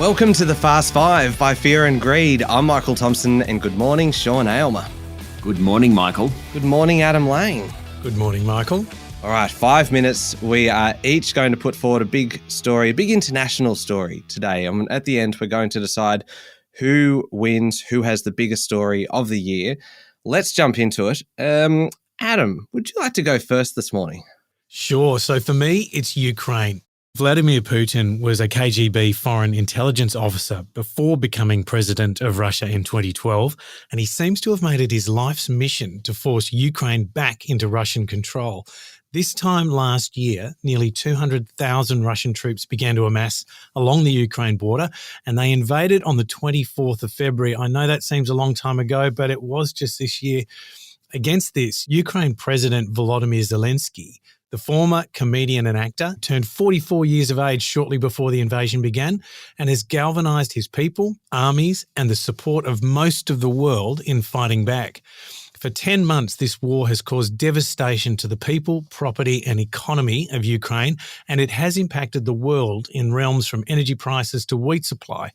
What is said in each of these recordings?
Welcome to the Fast Five by Fear and Greed. I'm Michael Thompson, and good morning, Sean Aylmer. Good morning, Michael. Good morning, Adam Lang. Good morning, Michael. All right, 5 minutes. We are each going to put forward a big story, a big international story today. And at the end, we're going to decide who wins, who has the biggest story of the year. Let's jump into it. Adam, would you like to go first this morning? Sure. So for me, it's Ukraine. Vladimir Putin was a KGB foreign intelligence officer before becoming president of Russia in 2012, and he seems to have made it his life's mission to force Ukraine back into Russian control. This time last year, nearly 200,000 Russian troops began to amass along the Ukraine border, and they invaded on the 24th of February. I know that seems a long time ago, but it was just this year. Against this, Ukraine President Volodymyr Zelensky, the former comedian and actor, turned 44 years of age shortly before the invasion began and has galvanised his people, armies, and the support of most of the world in fighting back. For 10 months, this war has caused devastation to the people, property, and economy of Ukraine, and it has impacted the world in realms from energy prices to wheat supply.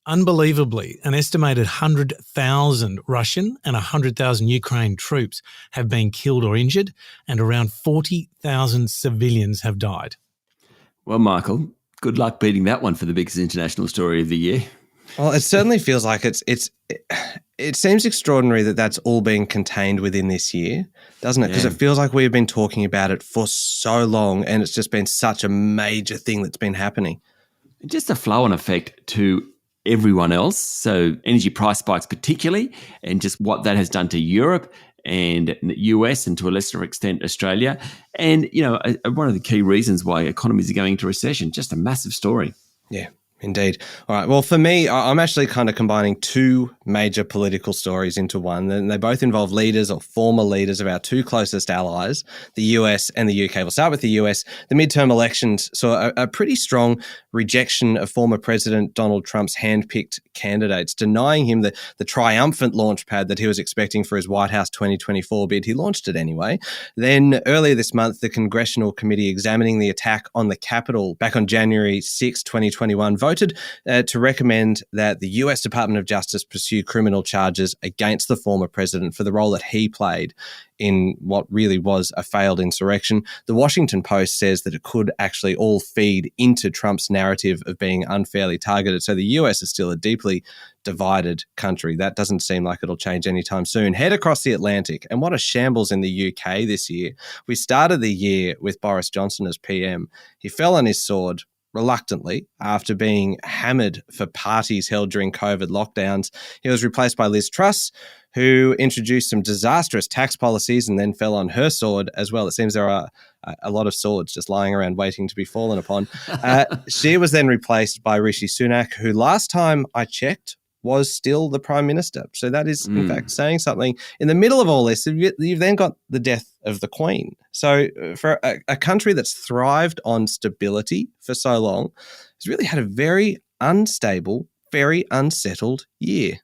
Unbelievably, an estimated 100,000 Russian and 100,000 Ukraine troops have been killed or injured, and around 40,000 civilians have died. Well, Michael, good luck beating that one for the biggest international story of the year. Well, it certainly feels like it seems extraordinary that that's all being contained within this year, doesn't it? Because it feels like we've been talking about it for so long, and it's just been such a major thing that's been happening. Just a flow-on effect to everyone else. So energy price spikes particularly, and just what that has done to Europe and the US and to a lesser extent Australia. And, one of the key reasons why economies are going into recession, just a massive story. Yeah. Indeed. All right. Well, for me, I'm actually kind of combining two major political stories into one. And they both involve leaders or former leaders of our two closest allies, the US and the UK. We'll start with the US. The midterm elections saw a pretty strong rejection of former President Donald Trump's handpicked candidates, denying him the triumphant launch pad that he was expecting for his White House 2024 bid. He launched it anyway. Then earlier this month, the Congressional Committee examining the attack on the Capitol back on January 6, 2021, voted to recommend that the US Department of Justice pursue criminal charges against the former president for the role that he played in what really was a failed insurrection. The Washington Post says that it could actually all feed into Trump's narrative of being unfairly targeted. So the US is still a deeply divided country. That doesn't seem like it'll change anytime soon. Head across the Atlantic, and what a shambles in the UK this year. We started the year with Boris Johnson as PM. He fell on his sword reluctantly after being hammered for parties held during COVID lockdowns. He was replaced by Liz Truss, who introduced some disastrous tax policies and then fell on her sword as well. It seems there are a lot of swords just lying around waiting to be fallen upon. She was then replaced by Rishi Sunak, who last time I checked was still the Prime Minister. So that is, in fact, saying something. In the middle of all this, you've then got the death of the Queen. So for a country that's thrived on stability for so long, has really had a very unstable, very unsettled year.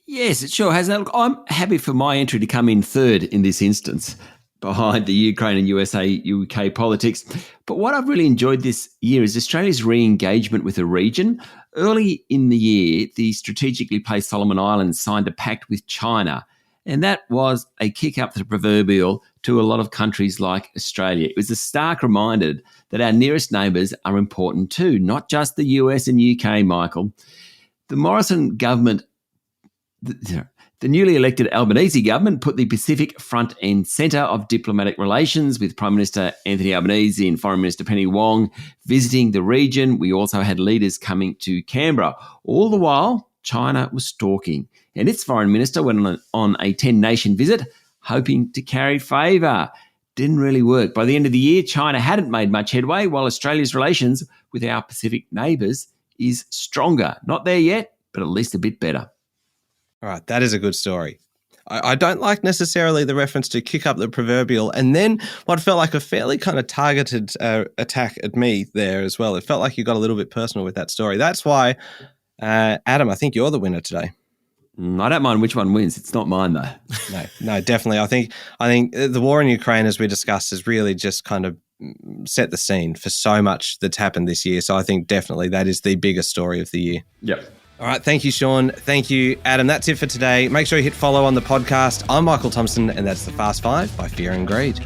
Yes, it sure has. Now, look, I'm happy for my entry to come in third in this instance, behind the Ukraine and UK politics. But what I've really enjoyed this year is Australia's re-engagement with the region. Early in the year, the strategically placed Solomon Islands signed a pact with China, and that was a kick up the proverbial to a lot of countries like Australia. It was a stark reminder that our nearest neighbours are important too, not just the US and UK, Michael. The Morrison government, the newly elected Albanese government, put the Pacific front and centre of diplomatic relations, with Prime Minister Anthony Albanese and Foreign Minister Penny Wong visiting the region. We also had leaders coming to Canberra. All the while, China was stalking, and its Foreign Minister went on a 10-nation visit, hoping to carry favour. Didn't really work. By the end of the year, China hadn't made much headway, while Australia's relations with our Pacific neighbours is stronger. Not there yet, but at least a bit better. All right, that is a good story. I don't like necessarily the reference to kick up the proverbial, and then what felt like a fairly kind of targeted attack at me there as well. It felt like you got a little bit personal with that story. That's why, Adam, I think you're the winner today. I don't mind which one wins. It's not mine, though. No, definitely. I think the war in Ukraine, as we discussed, has really just kind of set the scene for so much that's happened this year. So I think definitely that is the biggest story of the year. Yep. All right. Thank you, Sean. Thank you, Adam. That's it for today. Make sure you hit follow on the podcast. I'm Michael Thompson, and that's The Fast Five by Fear and Greed.